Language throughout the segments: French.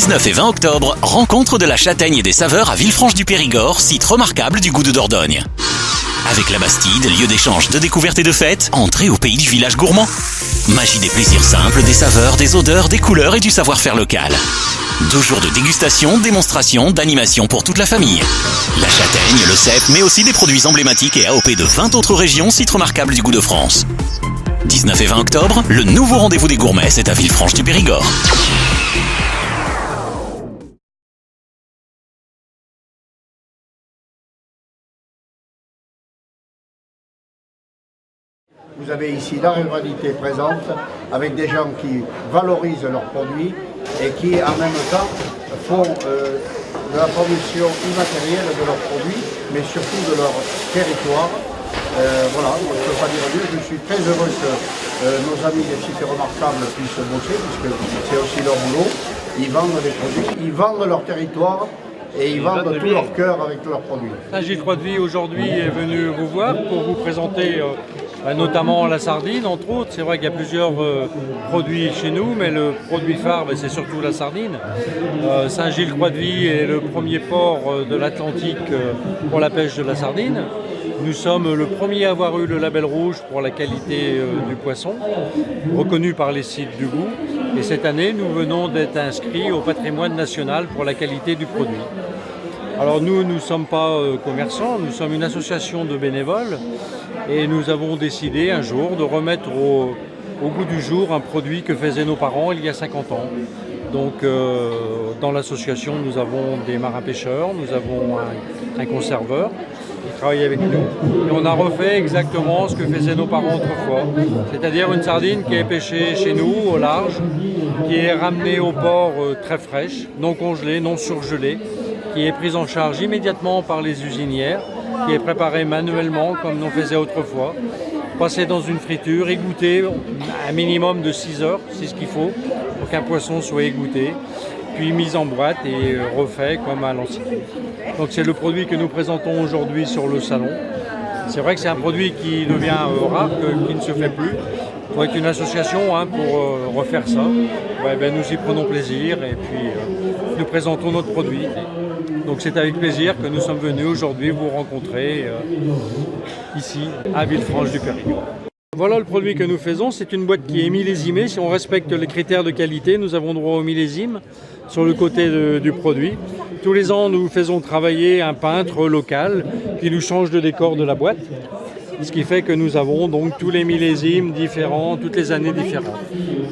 19 et 20 octobre, rencontre de la châtaigne et des saveurs à Villefranche-du-Périgord, site remarquable du goût de Dordogne. Avec la Bastide, lieu d'échange, de découverte et de fête, entrée au pays du village gourmand. Magie des plaisirs simples, des saveurs, des odeurs, des couleurs et du savoir-faire local. 2 jours de dégustation, démonstration, d'animation pour toute la famille. La châtaigne, le cèpe, mais aussi des produits emblématiques et AOP de 20 autres régions, sites remarquables du goût de France. 19 et 20 octobre, le nouveau rendez-vous des gourmets, c'est à Villefranche-du-Périgord. Vous avez ici la rivalité présente avec des gens qui valorisent leurs produits et qui en même temps font de la promotion immatérielle de leurs produits, mais surtout de leur territoire. Voilà, je ne peux pas dire mieux. Je suis très heureux que nos amis des sites remarquables puissent bosser, puisque c'est aussi leur boulot. Ils vendent des produits, ils vendent leur territoire. Et ils vendent tout leur cœur avec leurs produits. Gilles Croix-de-Vie aujourd'hui est venu vous voir pour vous présenter notamment la sardine, entre autres. C'est vrai qu'il y a plusieurs produits chez nous, mais le produit phare, c'est surtout la sardine. Saint-Gilles-Croix-de-Vie est le premier port de l'Atlantique pour la pêche de la sardine. Nous sommes le premier à avoir eu le label rouge pour la qualité du poisson, reconnu par les sites du goût. Et cette année, nous venons d'être inscrits au patrimoine national pour la qualité du produit. Alors nous ne sommes pas commerçants, nous sommes une association de bénévoles et nous avons décidé un jour de remettre au goût du jour un produit que faisaient nos parents il y a 50 ans. Donc dans l'association, nous avons des marins-pêcheurs, nous avons un conserveur qui travaille avec nous. Et on a refait exactement ce que faisaient nos parents autrefois, c'est-à-dire une sardine qui est pêchée chez nous au large, qui est ramenée au port très fraîche, non congelée, non surgelée, qui est prise en charge immédiatement par les usinières, qui est préparée manuellement comme on faisait autrefois, passée dans une friture, égouttée un minimum de 6 heures, c'est ce qu'il faut pour qu'un poisson soit égoutté, puis mise en boîte et refait comme à l'ancien. Donc c'est le produit que nous présentons aujourd'hui sur le salon. C'est vrai que c'est un produit qui devient rare, qui ne se fait plus. Il faut être une association pour refaire ça. Nous y prenons plaisir et puis nous présentons notre produit. Donc c'est avec plaisir que nous sommes venus aujourd'hui vous rencontrer ici à Villefranche-du-Périgord. Voilà le produit que nous faisons, c'est une boîte qui est millésimée. Si on respecte les critères de qualité, nous avons droit au millésime sur le côté du produit. Tous les ans, nous faisons travailler un peintre local qui nous change de décor de la boîte. Ce qui fait que nous avons donc tous les millésimes différents, toutes les années différentes.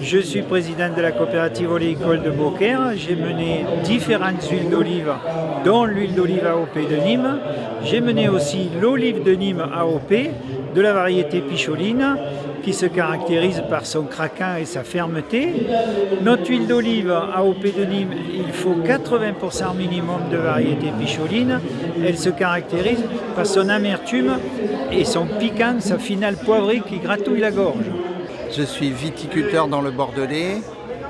Je suis président de la coopérative oléicole de Beaucaire. J'ai mené différentes huiles d'olive, dont l'huile d'olive AOP de Nîmes. J'ai mené aussi l'olive de Nîmes AOP de la variété Picholine, qui se caractérise par son craquant et sa fermeté. Notre huile d'olive AOP de Nîmes, il faut 80% minimum de variété Picholine. Elle se caractérise par son amertume et son piquant, sa finale poivrée qui gratouille la gorge. Je suis viticulteur dans le Bordelais.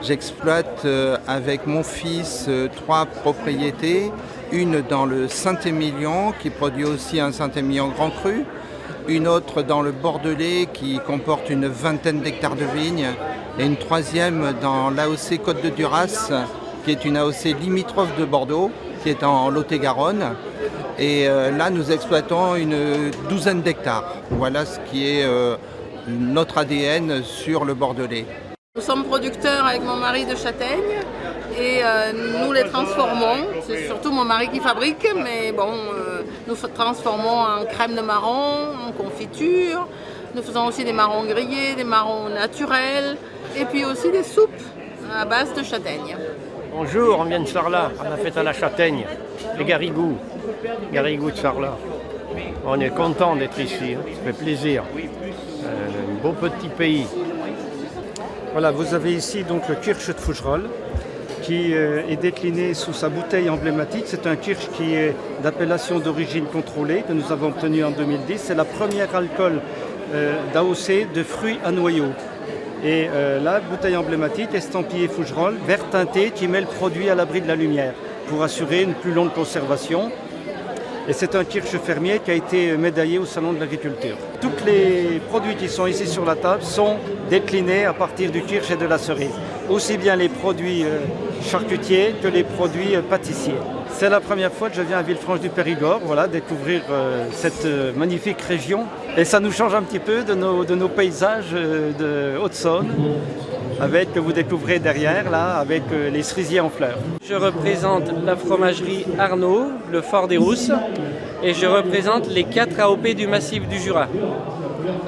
J'exploite avec mon fils 3 propriétés. Une dans le Saint-Émilion qui produit aussi un Saint-Émilion grand cru. Une autre dans le Bordelais qui comporte une 20aine d'hectares de vignes et une 3e dans l'AOC Côte de Duras qui est une AOC limitrophe de Bordeaux qui est en Lot-et-Garonne et là nous exploitons une 12aine d'hectares. Voilà ce qui est notre ADN sur le Bordelais. Nous sommes producteurs avec mon mari de châtaignes et nous les transformons. C'est surtout mon mari qui fabrique, mais bon, nous transformons en crème de marron, en confiture. Nous faisons aussi des marrons grillés, des marrons naturels et puis aussi des soupes à base de châtaignes. Bonjour, on vient de Sarlat, à la fête à la châtaigne, les Garrigous de Sarlat. On est content d'être ici, ça fait plaisir. Un beau petit pays. Voilà, vous avez ici donc le Kirsch de Fougerolles qui est décliné sous sa bouteille emblématique. C'est un kirsch qui est d'appellation d'origine contrôlée que nous avons obtenu en 2010. C'est la première alcool d'AOC de fruits à noyaux. Et la bouteille emblématique, estampillée Fougerolles, vert teinté, qui met le produit à l'abri de la lumière pour assurer une plus longue conservation. Et c'est un kirsch fermier qui a été médaillé au Salon de l'Agriculture. Tous les produits qui sont ici sur la table sont déclinés à partir du kirsch et de la cerise. Aussi bien les produits charcutiers que les produits pâtissiers. C'est la première fois que je viens à Villefranche-du-Périgord, voilà, découvrir cette magnifique région. Et ça nous change un petit peu de nos paysages de Haute-Saône, avec que vous découvrez derrière, là, avec les cerisiers en fleurs. Je représente la fromagerie Arnaud, le Fort des Rousses, et je représente les 4 AOP du massif du Jura.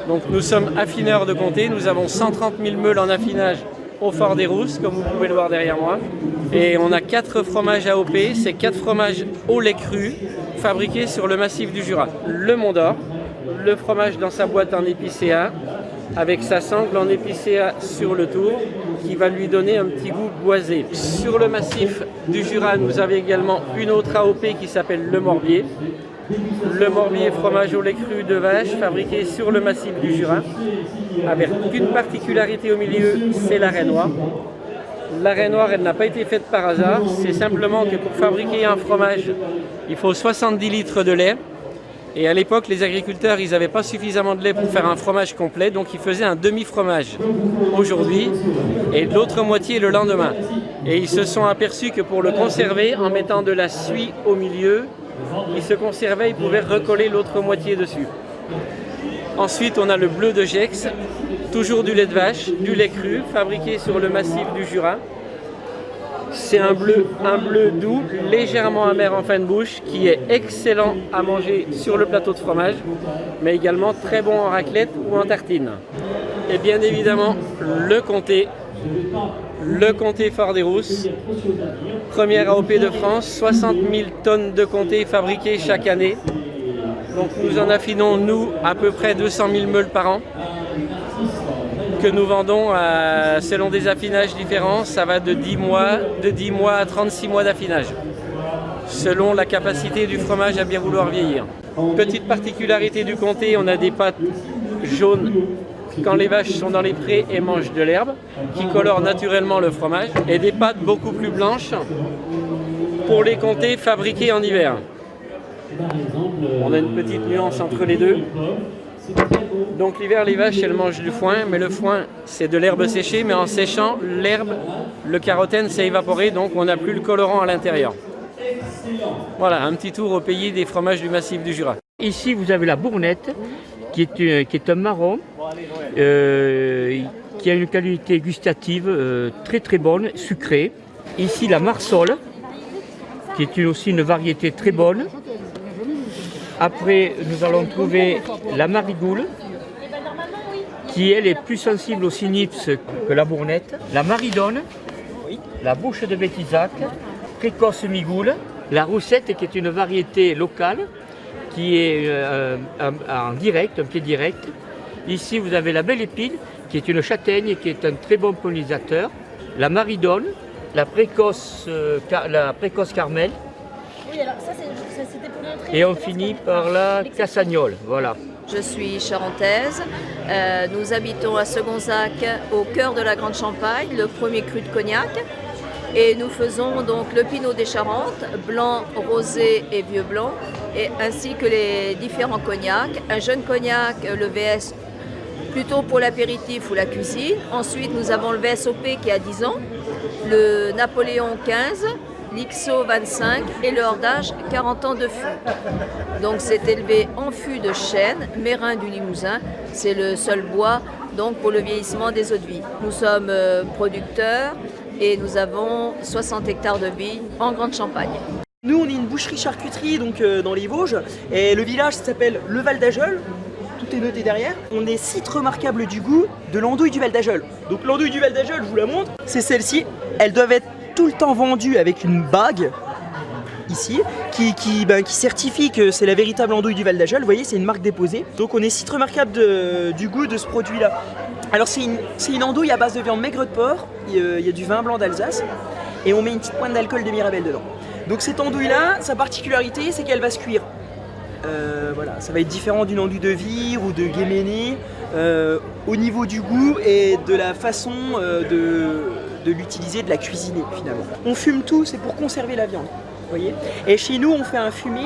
Donc nous sommes affineurs de comté, nous avons 130 000 meules en affinage au Fort des Rousses, comme vous pouvez le voir derrière moi. Et on a 4 fromages AOP, c'est 4 fromages au lait cru, fabriqués sur le massif du Jura. Le Mont d'Or, le fromage dans sa boîte en épicéa, avec sa sangle en épicéa sur le tour, qui va lui donner un petit goût boisé. Sur le massif du Jura, nous avons également une autre AOP qui s'appelle le Morbier. Le Morbier, fromage au lait cru de vache, fabriqué sur le massif du Jura, avec une particularité au milieu, c'est la raie noire. La raie noire, elle n'a pas été faite par hasard, c'est simplement que pour fabriquer un fromage, il faut 70 litres de lait. Et à l'époque, les agriculteurs, ils n'avaient pas suffisamment de lait pour faire un fromage complet, donc ils faisaient un demi-fromage aujourd'hui et l'autre moitié le lendemain. Et ils se sont aperçus que pour le conserver, en mettant de la suie au milieu, il se conservait, ils pouvaient recoller l'autre moitié dessus. Ensuite, on a le bleu de Gex, toujours du lait de vache, du lait cru, fabriqué sur le massif du Jura. C'est un bleu doux, légèrement amer en fin de bouche, qui est excellent à manger sur le plateau de fromage, mais également très bon en raclette ou en tartine. Et bien évidemment, le comté Fort des Rousses, première AOP de France, 60 000 tonnes de comté fabriquées chaque année. Donc nous en affinons, nous, à peu près 200 000 meules par an, que nous vendons selon des affinages différents. Ça va de 10 mois à 36 mois d'affinage, selon la capacité du fromage à bien vouloir vieillir. Petite particularité du comté, on a des pâtes jaunes quand les vaches sont dans les prés et mangent de l'herbe, qui colorent naturellement le fromage, et des pâtes beaucoup plus blanches pour les comtés fabriqués en hiver. On a une petite nuance entre les deux. Donc l'hiver, les vaches, elles mangent du foin, mais le foin, c'est de l'herbe séchée, mais en séchant, l'herbe, le carotène s'est évaporé, donc on n'a plus le colorant à l'intérieur. Voilà, un petit tour au pays des fromages du massif du Jura. Ici, vous avez la bournette, qui est un marron, qui a une qualité gustative très très bonne, sucrée. Ici, la marsole, qui est aussi une variété très bonne. Après, nous allons trouver la marigoule, qui elle est plus sensible au cynips que la bournette. La maridonne, la bouche de Bétisac, précoce migoule, la roussette, qui est une variété locale, qui est en direct, un pied direct. Ici, vous avez la belle épine, qui est une châtaigne, qui est un très bon pollinisateur. La maridonne, la précoce carmel. Oui, alors ça, c'était pour montrer. Et on finit par la cassagnole, voilà. Je suis charentaise, nous habitons à Segonzac, au cœur de la Grande Champagne, le premier cru de Cognac. Et nous faisons donc le Pinot des Charentes, blanc, rosé et vieux blanc, et ainsi que les différents cognacs. Un jeune cognac, le VS, plutôt pour l'apéritif ou la cuisine. Ensuite, nous avons le VSOP qui a 10 ans, le Napoléon 15, l'IXO 25 et le Hordage 40 ans de fût. Donc c'est élevé en fût de chêne, Mérin du Limousin. C'est le seul bois donc pour le vieillissement des eaux de vie. Nous sommes producteurs et nous avons 60 hectares de vignes en Grande Champagne. Nous, on est une boucherie-charcuterie donc dans les Vosges, et le village s'appelle le Val d'Ajeul. Tout est noté derrière. On est site remarquable du goût de l'andouille du Val d'Ajeul. Donc l'andouille du Val d'Ajeul, je vous la montre, c'est celle-ci. Elles doivent être tout le temps vendues avec une bague ici qui certifie que c'est la véritable andouille du Val d'Ajeul. Vous voyez, c'est une marque déposée. Donc on est site remarquable du goût de ce produit-là. Alors c'est une andouille à base de viande maigre de porc. Il y a du vin blanc d'Alsace et on met une petite pointe d'alcool de Mirabelle dedans. Donc cette andouille-là, sa particularité, c'est qu'elle va se cuire. Voilà, ça va être différent d'une andouille de vire ou de guéméné au niveau du goût et de la façon de l'utiliser, de la cuisiner finalement. On fume tout, c'est pour conserver la viande. Voyez. Et chez nous, on fait un fumé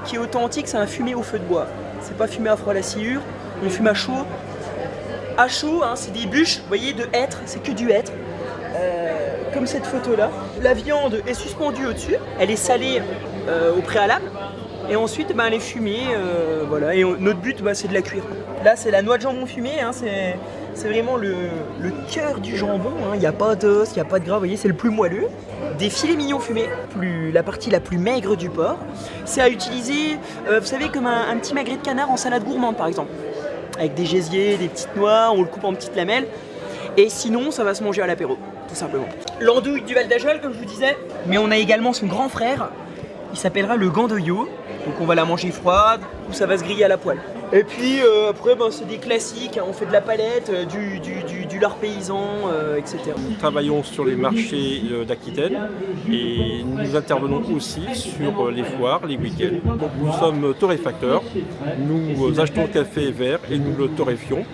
qui est authentique, c'est un fumé au feu de bois. C'est pas fumé à froid à la sciure, on fume à chaud. À chaud, hein, c'est des bûches, vous voyez, de hêtre, c'est que du hêtre. comme cette photo-là. La viande est suspendue au-dessus, elle est salée au préalable, et ensuite elle est fumée, voilà. Et notre but c'est de la cuire. Là c'est la noix de jambon fumée, hein, c'est vraiment le cœur du jambon, il n'y a pas d'os, il n'y a pas de gras, vous voyez, c'est le plus moelleux. Des filets mignons fumés, la partie la plus maigre du porc. C'est à utiliser, vous savez, comme un petit magret de canard en salade gourmande par exemple. Avec des gésiers, des petites noix, on le coupe en petites lamelles. Et sinon, ça va se manger à l'apéro, tout simplement. L'andouille du Val d'Ajol, comme je vous disais. Mais on a également son grand frère, il s'appellera le gandoyo. Donc on va la manger froide ou ça va se griller à la poêle. Et puis après, c'est des classiques, hein. On fait de la palette, du lard paysan, etc. Nous travaillons sur les marchés d'Aquitaine et nous intervenons aussi sur les foires, les week-ends. Donc nous sommes torréfacteurs, nous achetons le café vert et nous le torréfions.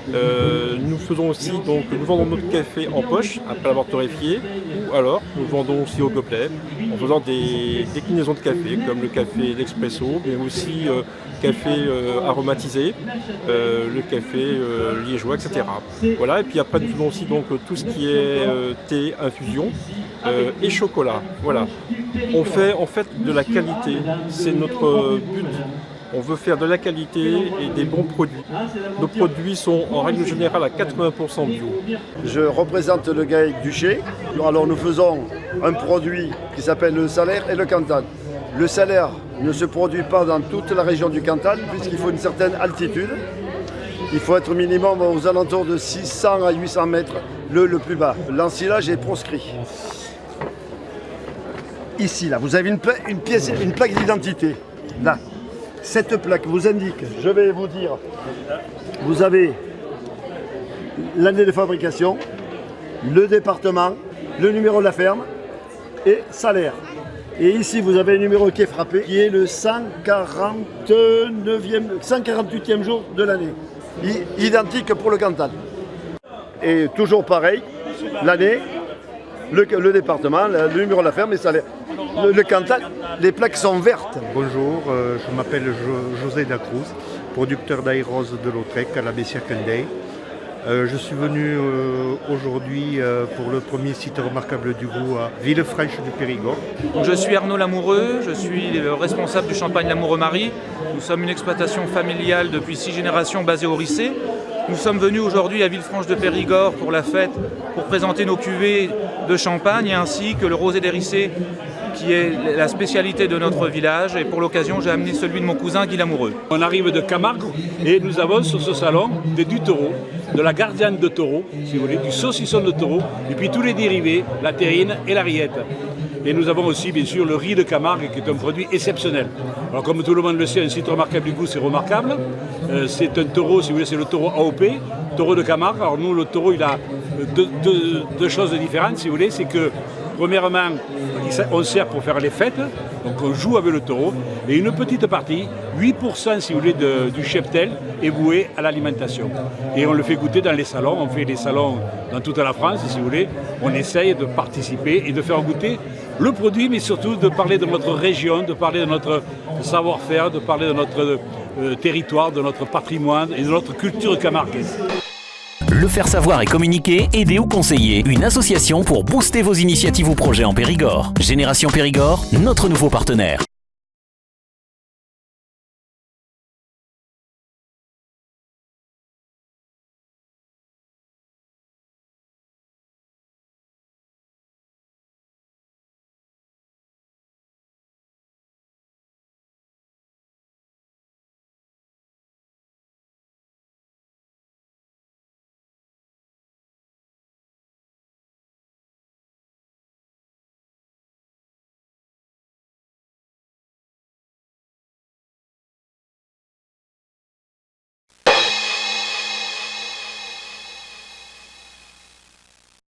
Nous faisons aussi, donc nous vendons notre café en poche après l'avoir torréfié, ou alors nous vendons aussi au gobelet en faisant des déclinaisons de café comme le café d'expresso, mais aussi café aromatisé, le café liégeois, etc. Voilà, et puis après nous faisons aussi donc tout ce qui est thé, infusion et chocolat. Voilà, on fait en fait de la qualité, c'est notre but. On veut faire de la qualité et des bons produits. Nos produits sont en règle générale à 80% bio. Je représente le GAEC Duché. Alors nous faisons un produit qui s'appelle le Salaire et le Cantal. Le Salaire ne se produit pas dans toute la région du Cantal puisqu'il faut une certaine altitude. Il faut être minimum aux alentours de 600 à 800 mètres, le plus bas. L'ensilage est proscrit. Ici, là, vous avez une plaque d'identité. Là. Cette plaque vous indique, je vais vous dire, vous avez l'année de fabrication, le département, le numéro de la ferme et salaire. Et ici vous avez le numéro qui est frappé, qui est le 148e jour de l'année. Identique pour le Cantal. Et toujours pareil, l'année, le département, le numéro de la ferme et salaire. Le Cantal, les plaques sont vertes. Bonjour, je m'appelle José Dacruz, producteur d'aéros de Lautrec à la Bessia-Kendey. Je suis venu aujourd'hui pour le premier site remarquable du goût à Villefranche du Périgord. Donc, je suis Arnaud Lamoureux, je suis le responsable du champagne Lamoureux-Marie. Nous sommes une exploitation familiale depuis 6 générations basée au Rissé. Nous sommes venus aujourd'hui à Villefranche de Périgord pour la fête, pour présenter nos cuvées de champagne ainsi que le rosé des Rissés, qui est la spécialité de notre village, et pour l'occasion j'ai amené celui de mon cousin Guy Lamoureux. On arrive de Camargue et nous avons sur ce salon du taureau, de la gardienne de taureau, si vous voulez, du saucisson de taureau, et puis tous les dérivés, la terrine et la rillette. Et nous avons aussi bien sûr le riz de Camargue qui est un produit exceptionnel. Alors comme tout le monde le sait, un site remarquable du goût c'est remarquable. C'est un taureau, si vous voulez, c'est le taureau AOP, taureau de Camargue. Alors nous le taureau il a deux choses différentes si vous voulez, c'est que premièrement, on sert pour faire les fêtes, donc on joue avec le taureau, et une petite partie, 8% si vous voulez, du cheptel est voué à l'alimentation. Et on le fait goûter dans les salons, on fait des salons dans toute la France, si vous voulez, on essaye de participer et de faire goûter le produit, mais surtout de parler de notre région, de parler de notre savoir-faire, de parler de notre territoire, de notre patrimoine et de notre culture camarguaise. Le faire savoir et communiquer, aider ou conseiller, une association pour booster vos initiatives ou projets en Périgord. Génération Périgord, notre nouveau partenaire.